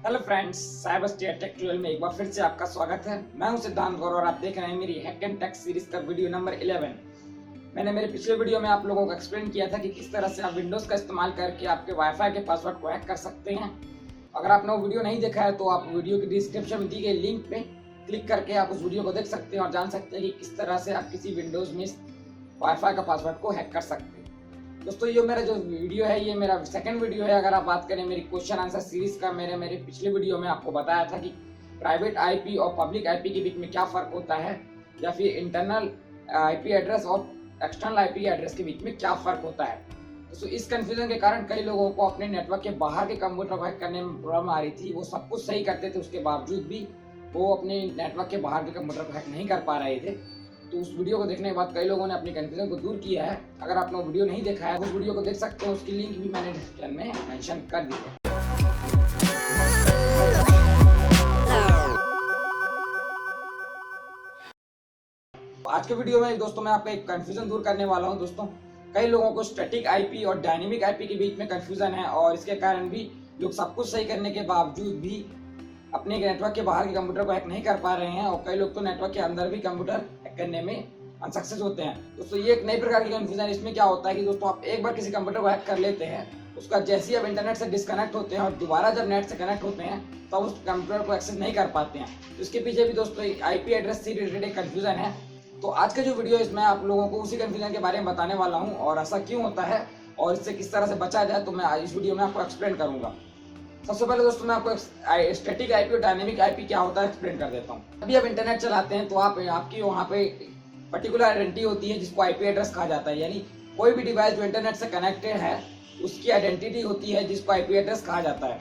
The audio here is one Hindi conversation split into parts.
Hello friends, cyber state tech tutorial में एक बार फिर से आपका स्वागत है। मैं हूं सिद्धांत गौर और आप देख रहे हैं मेरी हैक एंड टेक सीरीज का वीडियो नंबर 11। मैंने मेरे पिछले वीडियो में आप लोगों को एक्सप्लेन किया था कि किस तरह से आप विंडोज का इस्तेमाल करके आपके वाईफाई के पासवर्ड को हैक कर सकते हैं। अगर आपने वो वीडियो नहीं देखा है तो आप वीडियो की डिस्क्रिप्शन में दी गई लिंक पे क्लिक करके आप उस वीडियो को देख सकते हैं और जान सकते हैं कि किस तरह से आप किसी विंडोज में वाईफाई का पासवर्ड को हैक कर सकते हैं। दोस्तों, ये मेरा जो वीडियो है ये मेरा सेकंड वीडियो है। अगर आप बात करें मेरी क्वेश्चन आंसर सीरीज का, मेरे पिछले वीडियो में आपको बताया था कि प्राइवेट आईपी और पब्लिक आईपी के बीच में क्या फ़र्क होता है, या फिर इंटरनल आईपी एड्रेस और एक्सटर्नल आईपी एड्रेस के बीच में क्या फ़र्क होता है। दोस्तों, इस कन्फ्यूजन के कारण कई लोगों को अपने नेटवर्क के बाहर के कंप्यूटर को हैक करने में प्रॉब्लम आ रही थी। वो सब कुछ सही करते थे, उसके बावजूद भी वो अपने नेटवर्क के बाहर के कंप्यूटर को हैक नहीं कर पा रहे थे। तो उस वीडियो को देखने के बाद कई लोगों ने अपनी कंफ्यूजन को दूर किया है। अगर आपने वो वीडियो नहीं देखा है, उस वीडियो को देख सकते हैं, उसकी लिंक भी मैंने डिस्क्रिप्शन में मेंशन कर दी है। आज के वीडियो में दोस्तों मैं आपका एक कंफ्यूजन दूर करने वाला हूं। दोस्तों, कई लोगों को स्टैटिक आईपी और डायनेमिक आईपी के बीच में कंफ्यूजन है और इसके कारण भी लोग सब कुछ सही करने के बावजूद भी अपने नेटवर्क के बाहर के कंप्यूटर को हैक नहीं कर पा रहे हैं, और कई लोग तो नेटवर्क के अंदर भी कंप्यूटर हैक करने में अनसक्सेस होते हैं। दोस्तों, ये एक नई प्रकार की कंफ्यूजन है। इसमें क्या होता है कि दोस्तों आप एक बार किसी कंप्यूटर को हैक कर लेते हैं, उसका जैसे ही आप इंटरनेट से डिस्कनेक्ट होते हैं और दोबारा जब नेट से कनेक्ट होते हैं तो उस कंप्यूटर को एक्सेस नहीं कर पाते हैं। तो इसके पीछे भी दोस्तों आईपी एड्रेस से रिलेटेड एक कंफ्यूजन है। तो आज का जो वीडियो है इसमें आप लोगों को उसी कंफ्यूजन के बारे में बताने वाला हूँ, और ऐसा क्यों होता है और इससे किस तरह से बचा जाए, तो मैं इस वीडियो में आपको एक्सप्लेन करूंगा। सबसे पहले दोस्तों मैं आपको स्टैटिक आईपी और डायनेमिक आईपी क्या होता है एक्सप्लेन कर देता हूँ। अभी आप इंटरनेट चलाते हैं तो आपकी वहाँ पे पर्टिकुलर आइडेंटिटी होती है जिसको आईपी एड्रेस कहा जाता है। यानी कोई भी डिवाइस जो इंटरनेट से कनेक्टेड है उसकी आइडेंटिटी होती है जिसको आईपी एड्रेस कहा जाता है।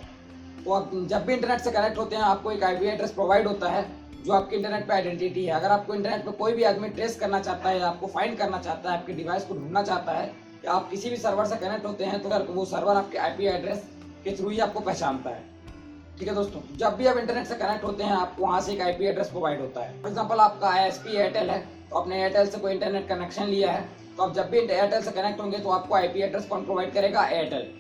तो आप जब भी इंटरनेट से कनेक्ट होते हैं आपको एक आईपी एड्रेस प्रोवाइड होता है जो आपके इंटरनेट पे आइडेंटिटी है। अगर आपको इंटरनेट पे कोई भी आदमी ट्रेस करना चाहता है, आपको फाइंड करना चाहता है, आपके डिवाइस को ढूंढना चाहता है, या आप किसी भी सर्वर से कनेक्ट होते हैं तो वो सर्वर आपके आईपी एड्रेस के थ्रू ही आपको पहचानता है। ठीक है दोस्तों, जब भी आप इंटरनेट से कनेक्ट होते हैं आपको वहाँ से एक आईपी एड्रेस प्रोवाइड होता है। फॉर एग्जांपल आपका आईएसपी एयरटेल है, तो आपने एयरटेल से कोई इंटरनेट कनेक्शन लिया है, तो आप जब भी एयरटेल से कनेक्ट होंगे तो आपको आईपी एड्रेस कौन प्रोवाइड करेगा? एयरटेल।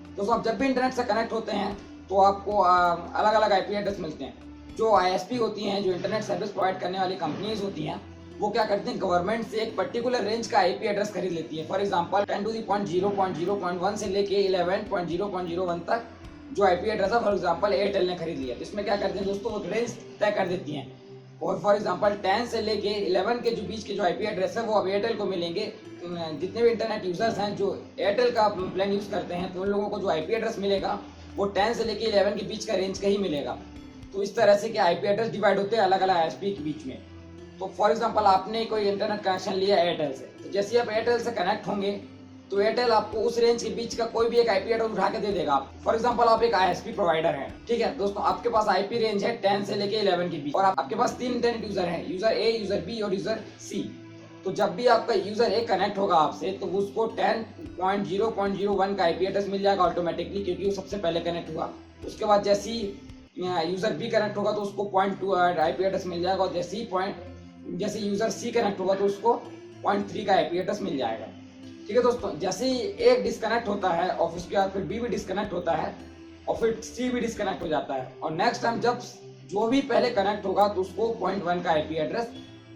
दोस्तों, आप जब भी इंटरनेट से कनेक्ट होते हैं तो आपको अलग अलग आईपी एड्रेस मिलते हैं। जो आईएसपी होती हैं, जो इंटरनेट सर्विस प्रोवाइड करने वाली कंपनीज होती हैं, वो क्या करते हैं, गवर्नमेंट से एक पर्टिकुलर रेंज का आईपी एड्रेस खरीद लेती है। फॉर एग्जांपल 10⁻0.0.1 से लेके 11.0.01 तक जो आईपी एड्रेस है, फॉर एग्जांपल एयरटेल ने खरीद लिया, तो इसमें क्या करते हैं दोस्तों, वो रेंज तय कर देती हैं। और फॉर एग्जांपल 10 से लेके 11 के जो बीच के जो आईपी एड्रेस है वो अब एयरटेल को मिलेंगे। जितने भी इंटरनेट यूजर्स हैं जो एयरटेल का प्लान यूज करते हैं तो उन लोगों को जो आईपी एड्रेस मिलेगा वो 10 से लेके 11 के बीच का रेंज का ही मिलेगा। तो इस तरह से क्या आईपी एड्रेस डिवाइड होते हैं अलग अलग आईएसपी के बीच में। तो फॉर एग्जांपल आपने कोई इंटरनेट कनेक्शन लिया एयरटेल से, तो जैसे आप एयरटेल से कनेक्ट होंगे तो एयरटेल आपको उस रेंज के बीच का कोई भी एक आईपी एड्रेस उठा के दे देगा। फॉर एग्जांपल आप एक आईएसपी प्रोवाइडर हैं, ठीक है दोस्तों, आपके पास आईपी रेंज है 10 से लेके 11 के बीच, और आपके पास 3 इंटरनेट यूजर हैं, यूजर ए, यूजर बी और यूजर सी। तो जब भी आपका यूजर ए कनेक्ट होगा आपसे तो उसको 10.0.01 का आईपी एड्रेस मिल जाएगा ऑटोमेटिकली, क्योंकि वो सबसे पहले कनेक्ट हुआ। उसके बाद जैसे ही यूजर बी कनेक्ट होगा तो उसको 0.2 आईपी एड्रेस मिल जाएगा, और जैसे यूजर सी कनेक्ट होगा तो उसको 0.3 का आईपी एड्रेस मिल जाएगा। ठीक है दोस्तों, जैसे ही एक डिस्कनेक्ट होता है और उसके बाद फिर बी भी डिस्कनेक्ट होता है और फिर सी भी डिस्कनेक्ट हो जाता है, और नेक्स्ट टाइम जब जो भी पहले कनेक्ट होगा तो उसको 0.1 का आईपी एड्रेस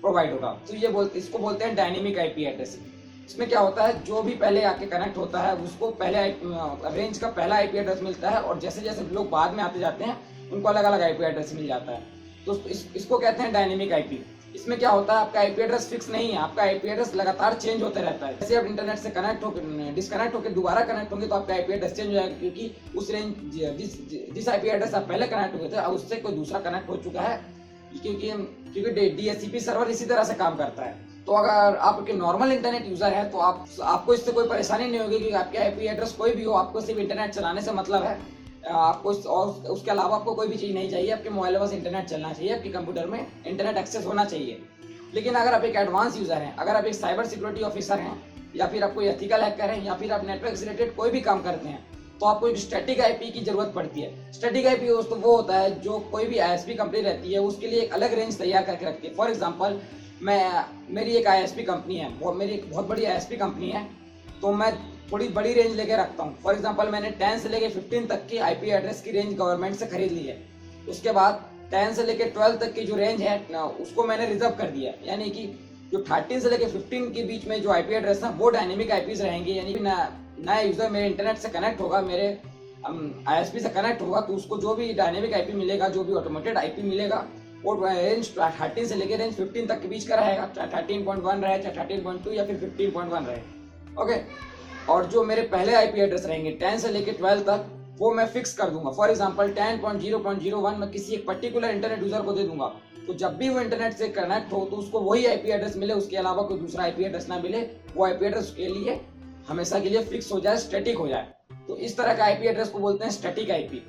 प्रोवाइड होगा। तो इसको बोलते हैं डायनेमिक आईपी एड्रेस। इसमें क्या होता है, जो भी पहले आके कनेक्ट होता है उसको पहले रेंज का पहला आईपी एड्रेस मिलता है, और जैसे जैसे लोग बाद में आते जाते हैं उनको अलग अलग आईपी एड्रेस मिल जाता है। तो इसको कहते हैं डायनेमिक आईपी। इसमें क्या होता है, आपका आईपी एड्रेस फिक्स नहीं है, आपका आईपी एड्रेस लगातार चेंज होते रहता है। जैसे आप इंटरनेट से कनेक्ट होकर डिस्कनेक्ट होकर दोबारा कनेक्ट होंगे तो आपका आईपी एड्रेस चेंज हो जाएगा, क्योंकि उस रेंज जिस आईपी एड्रेस आप पहले कनेक्ट हुए थे अब उससे कोई दूसरा कनेक्ट हो चुका है, क्योंकि डीएचसीपी सर्वर इसी तरह से काम करता है। तो अगर आप नॉर्मल इंटरनेट यूजर है तो आपको इससे कोई परेशानी नहीं होगी, क्योंकि आपके आईपी एड्रेस कोई भी हो, आपको सिर्फ इंटरनेट चलाने से मतलब है। आपको और उसके अलावा आपको कोई भी चीज़ नहीं चाहिए, आपके मोबाइल में बस इंटरनेट चलना चाहिए, आपके कंप्यूटर में इंटरनेट एक्सेस होना चाहिए। लेकिन अगर आप एक एडवांस यूजर हैं, अगर आप एक साइबर सिक्योरिटी ऑफिसर हैं, या फिर आप कोई एथिकल हैकर हैं, या फिर आप नेटवर्क से रिलेटेड कोई भी काम करते हैं, तो आपको एक स्टैटिक आईपी की जरूरत पड़ती है। स्टैटिक आईपी दोस्तों वो होता है जो कोई भी आईएसपी कंपनी रहती है उसके लिए एक अलग रेंज तैयार करके रखती है। फॉर एग्जांपल मेरी एक आईएसपी कंपनी है, मेरी एक बहुत बड़ी आईएसपी कंपनी है, तो मैं थोड़ी बड़ी रेंज लेके रखता हूँ। फॉर एग्जांपल मैंने 10 से लेके 15 तक की आईपी एड्रेस की रेंज गवर्नमेंट से खरीद ली है। उसके बाद 10 से लेके 12 तक की जो रेंज है उसको मैंने रिजर्व कर दिया, यानी कि जो 13 से लेके 15 के बीच में जो आईपी एड्रेस है वो डायनेमिक आईपीज रहेंगे, यानी कि नया यूजर मेरे इंटरनेट से कनेक्ट होगा, मेरे आईएसपी से कनेक्ट होगा, तो उसको जो भी डायनेमिक आईपी मिलेगा, जो भी ऑटोमेटेड आईपी मिलेगा, वो रेंज 13 से लेके रेंज 15 तक के बीच का रहेगा, चाहे 13.1 रहे, चाहे 13.2 या फिर 15.1 रहे। ओके, और जो मेरे पहले आईपी एड्रेस रहेंगे 10 से लेके 12 तक, वो मैं फिक्स कर दूंगा। फॉर एग्जांपल 10.0.01 मैं किसी एक पर्टिकुलर इंटरनेट यूजर को दे दूंगा, तो जब भी वो इंटरनेट से कनेक्ट हो तो उसको वही आईपी एड्रेस मिले, उसके अलावा कोई दूसरा आईपी एड्रेस ना मिले, वो आईपी एड्रेस के लिए हमेशा के लिए फिक्स हो जाए, स्टैटिक हो जाए। तो इस तरह का आईपी एड्रेस को बोलते हैं स्टैटिक आईपी।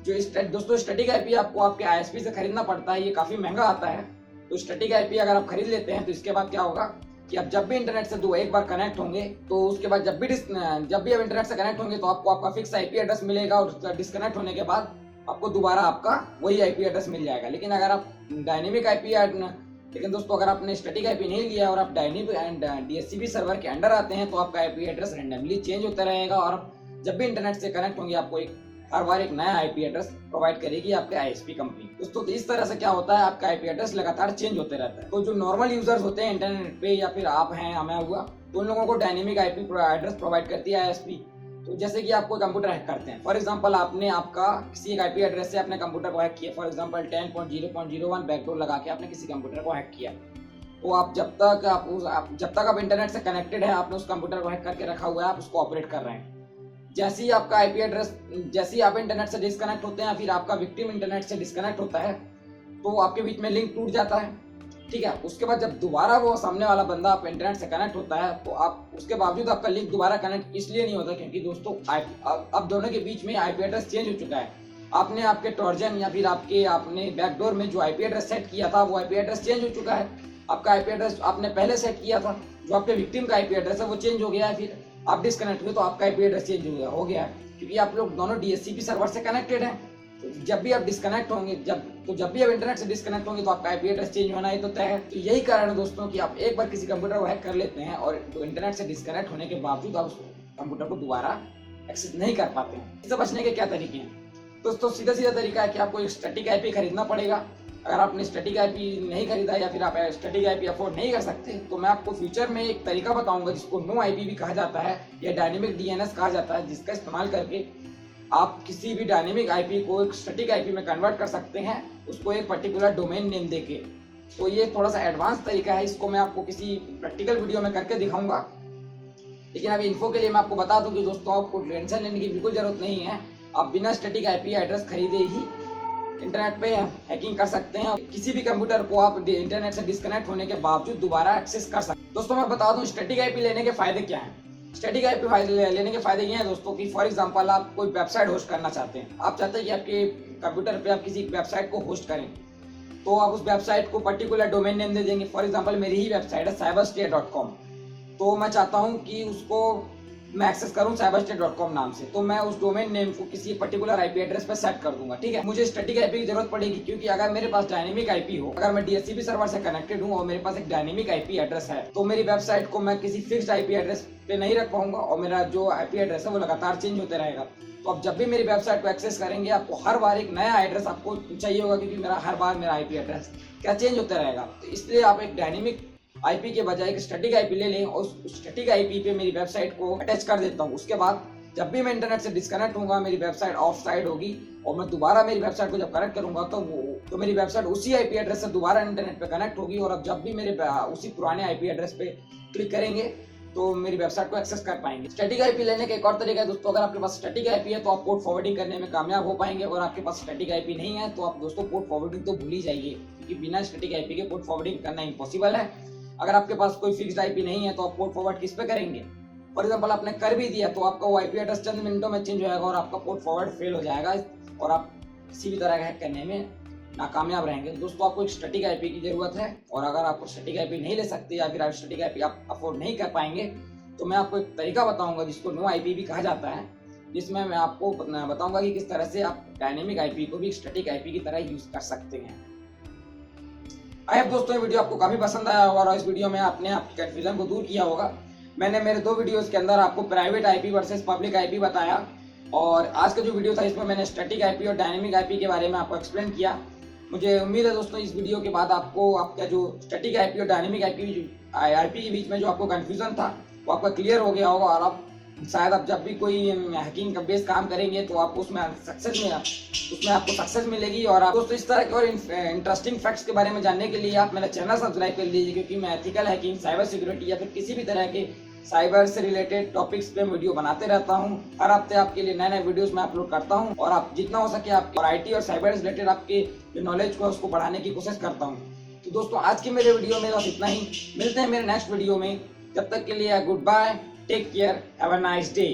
जो दोस्तों स्टैटिक आईपी आपको आपके आईएसपी से खरीदना पड़ता है, ये काफी महंगा आता है। तो स्टैटिक आईपी अगर आप खरीद लेते हैं तो इसके बाद क्या होगा कि आप जब भी इंटरनेट से एक बार कनेक्ट होंगे, तो उसके बाद जब भी आप इंटरनेट से कनेक्ट होंगे तो आपको आपका फिक्स आईपी एड्रेस मिलेगा, और डिस्कनेक्ट होने के बाद आपको दोबारा आपका वही आईपी एड्रेस मिल जाएगा। लेकिन अगर आप डायनेमिक आईपी लेकिन दोस्तों अगर आपने स्टैटिक आईपी नहीं लिया और आप डायनेमिक एंड डीएचसीपी सर्वर के अंडर आते हैं, तो आपका आईपी एड्रेस रैंडमली चेंज होता रहेगा, और जब भी इंटरनेट से कनेक्ट होंगे आपको हर बार एक नया आईपी एड्रेस प्रोवाइड करेगी आपके आईएसपी कंपनी। दोस्तों तो इस तरह से क्या होता है, आपका आईपी एड्रेस लगातार चेंज होते रहता है। तो जो नॉर्मल यूजर्स होते हैं इंटरनेट पे, या फिर आप हैं, हमें हुआ, तो उन लोगों को डायनेमिक आईपी एड्रेस प्रोवाइड करती है आईएसपी। तो जैसे कि आप कोई कंप्यूटर हैक करते हैं, फॉर एग्जांपल आपने आपका किसी एक आईपी एड्रेस से अपने कंप्यूटर को हैक किया, फॉर एग्जांपल 10.0.01 बैकडोर लगा के आपने किसी कंप्यूटर को हैक किया, तो आप जब तक आप इंटरनेट से कनेक्टेड है, आपने उस कंप्यूटर को हैक करके रखा हुआ है, आप उसको ऑपरेट कर रहे हैं। जैसे ही आपका आईपी एड्रेस, जैसे ही आप इंटरनेट से डिस्कनेक्ट होते हैं या फिर आपका विक्टिम इंटरनेट से डिस्कनेक्ट होता है, तो आपके बीच में लिंक टूट जाता है, ठीक है। उसके बाद जब दोबारा वो सामने वाला बंदा आप इंटरनेट से कनेक्ट होता है, तो आप उसके बावजूद आपका लिंक दोबारा कनेक्ट इसलिए नहीं होता क्योंकि दोस्तों अब दोनों के बीच में आईपी एड्रेस चेंज हो चुका है। आपने आपके ट्रोजन या फिर आपने बैकडोर में जो आईपी एड्रेस सेट किया था, वो आईपी एड्रेस चेंज हो चुका है। आपका आईपी एड्रेस आपने पहले सेट किया था, जो आपके विक्टिम का आईपी एड्रेस है वो चेंज हो गया है, फिर आप डिस्कनेक्ट हुए तो आपका आईपी एड्रेस चेंज हो गया है, क्योंकि आप लोग दोनों डीएचसीपी सर्वर से कनेक्टेड हैं। तो जब भी आप डिस्कनेक्ट होंगे, जब भी आप इंटरनेट से डिस्कनेक्ट होंगे, तो आपका आईपी एड्रेस चेंज होना ही तो तय है। तो यही कारण है दोस्तों कि आप एक बार किसी कंप्यूटर को हैक कर लेते हैं और तो इंटरनेट से डिस्कनेक्ट होने के बावजूद आप उस कंप्यूटर को दोबारा एक्सेस नहीं कर पाते हैं। इससे बचने के क्या तरीके हैं दोस्तों? सीधा तरीका है कि आपको एक स्टैटिक आईपी खरीदना पड़ेगा। अगर आपने स्टैटिक आईपी नहीं खरीदा या फिर आप स्टैटिक आईपी अफोर्ड नहीं कर सकते, तो मैं आपको फ्यूचर में एक तरीका बताऊंगा जिसको नो आईपी भी कहा जाता है या डायनेमिक डीएनएस कहा जाता है, जिसका इस्तेमाल करके आप किसी भी डायनेमिक आईपी को एक स्टैटिक आईपी में कन्वर्ट कर सकते हैं, उसको एक पर्टिकुलर डोमेन नेम देके। तो ये थोड़ा सा एडवांस तरीका है, इसको मैं आपको किसी प्रैक्टिकल वीडियो में करके दिखाऊंगा। लेकिन अभी इन्फो के लिए मैं आपको बता दूं कि दोस्तों आपको टेंशन लेने की बिल्कुल जरूरत नहीं है। आप बिना स्टैटिक आईपी एड्रेस खरीदे ही इंटरनेट पे हैकिंग कर सकते हैं, किसी भी कंप्यूटर को आप इंटरनेट से डिस्कनेक्ट होने के बावजूद दोबारा एक्सेस कर सकते हैं। दोस्तों मैं बता दूं स्टैटिक आईपी लेने के फायदे क्या हैं। स्टैटिक आईपी लेने के फायदे ये हैं दोस्तों कि फॉर एग्जांपल आप कोई वेबसाइट होस्ट करना चाहते हैं, आप चाहते हैं कि आपके कंप्यूटर पे आप किसी वेबसाइट को होस्ट करें, तो आप उस वेबसाइट को पर्टिकुलर डोमेन नेम दे देंगे। फॉर एग्जांपल मेरी ही वेबसाइट है cyberstate.com, तो मैं चाहता हूँ कि उसको मैं एक्सेस करूं cyberstate.com नाम से, तो मैं उस डोमेन नेम को किसी पर्टिकुलर आईपी एड्रेस पे सेट कर दूंगा, ठीक है। मुझे स्टैटिक आईपी की जरूरत पड़ेगी क्योंकि अगर मेरे पास डायनेमिक आईपी हो, अगर मैं डीएचसीपी सर्वर से कनेक्टेड हूं और मेरे पास एक डायनेमिक आईपी एड्रेस है, तो मेरी वेबसाइट को मैं किसी फिक्स्ड आईपी एड्रेस पे नहीं रख पाऊंगा और मेरा जो आईपी एड्रेस है वो लगातार चेंज होते रहेगा। तो आप जब भी मेरी वेबसाइट को एक्सेस करेंगे, आपको हर बार एक नया एड्रेस आपको चाहिए होगा, क्योंकि हर बार मेरा आईपी एड्रेस क्या चेंज होता रहेगा। तो इसलिए आप एक डायनेमिक आईपी के बजाय एक स्टैटिक आईपी ले लें और उस स्टैटिक आईपी पे मेरी वेबसाइट को अटैच कर देता हूँ। उसके बाद जब भी मैं इंटरनेट से डिस्कनेक्ट होऊंगा, मेरी वेबसाइट ऑफ साइड होगी और मैं दोबारा मेरी वेबसाइट को जब कनेक्ट करूंगा तो मेरी वेबसाइट उसी आईपी एड्रेस से दोबारा इंटरनेट पे कनेक्ट होगी, और अब जब भी मेरे उसी पुराने आईपी एड्रेस पे क्लिक करेंगे तो मेरी वेबसाइट को एक्सेस कर पाएंगे। स्टैटिक आईपी लेने का एक और तरीका है दोस्तों, अगर आपके पास स्टैटिक आईपी है तो आप पोर्ट फॉरवर्डिंग करने में कामयाब हो पाएंगे। अगर आपके पास स्टैटिक आईपी नहीं है तो आप दोस्तों पोर्ट फॉरवर्डिंग तो भूल ही जाइए, क्योंकि बिना स्टैटिक आईपी के पोर्ट फॉरवर्डिंग करना इम्पॉसिबल है। अगर आपके पास कोई फिक्स्ड आईपी नहीं है तो आप पोर्ट फॉरवर्ड किस पे करेंगे? फॉर एग्जांपल आपने कर भी दिया तो आपका वो आईपी एड्रेस चंद मिनटों में चेंज हो जाएगा और आपका पोर्ट फॉरवर्ड फेल हो जाएगा और आप किसी भी तरह का हैक करने में नाकामयाब रहेंगे। दोस्तों आपको एक स्टैटिक आईपी की जरूरत है, और अगर आप स्टैटिक आईपी नहीं ले सकते या फिर आप स्टैटिक आईपी आप अफोर्ड नहीं कर पाएंगे, तो मैं आपको एक तरीका बताऊंगा जिसको नो आईपी भी कहा जाता है, जिसमें मैं आपको बताऊंगा कि किस तरह से आप डायनेमिक आईपी को भी स्टैटिक आईपी की तरह यूज कर सकते हैं। आई होप दोस्तों ये वीडियो आपको काफी पसंद आया होगा और इस वीडियो में आपने आपकी कंफ्यूजन को दूर किया होगा। मैंने मेरे 2 वीडियोस के अंदर आपको private IP versus public IP बताया, और आज का जो वीडियो था इसमें मैंने स्टैटिक आईपी और डायनेमिक आईपी के बारे में आपको एक्सप्लेन किया। मुझे उम्मीद है दोस्तों इस वीडियो के बाद आपको आपका जो स्टैटिक आईपी और डायनेमिक आईपी के बीच में जो आपको कंफ्यूजन था वो आपका क्लियर हो गया होगा, और आप शायद आप जब भी कोई हैकिंग का बेस्ड काम करेंगे तो आपको उसमें आपको सक्सेस मिलेगी। और आप दोस्तों इस तरह के और इंटरेस्टिंग फैक्ट्स के बारे में जानने के लिए आप मेरा चैनल सब्सक्राइब कर लीजिए, क्योंकि मैं एथिकल हैकिंग, साइबर सिक्योरिटी या फिर किसी भी तरह के साइबर से रिलेटेड टॉपिक्स पे वीडियो बनाते रहता हूँ। हर हफ्ते आपके लिए नए नए वीडियोस मैं अपलोड करता हूँ, और आप जितना हो सके आप आईटी और साइबर से रिलेटेड आपके जो नॉलेज को उसको बढ़ाने की कोशिश करता हूँ। तो दोस्तों आज के मेरे वीडियो में बस इतना ही। मिलते हैं मेरे नेक्स्ट वीडियो में, जब तक के लिए good bye, take care, have a nice day.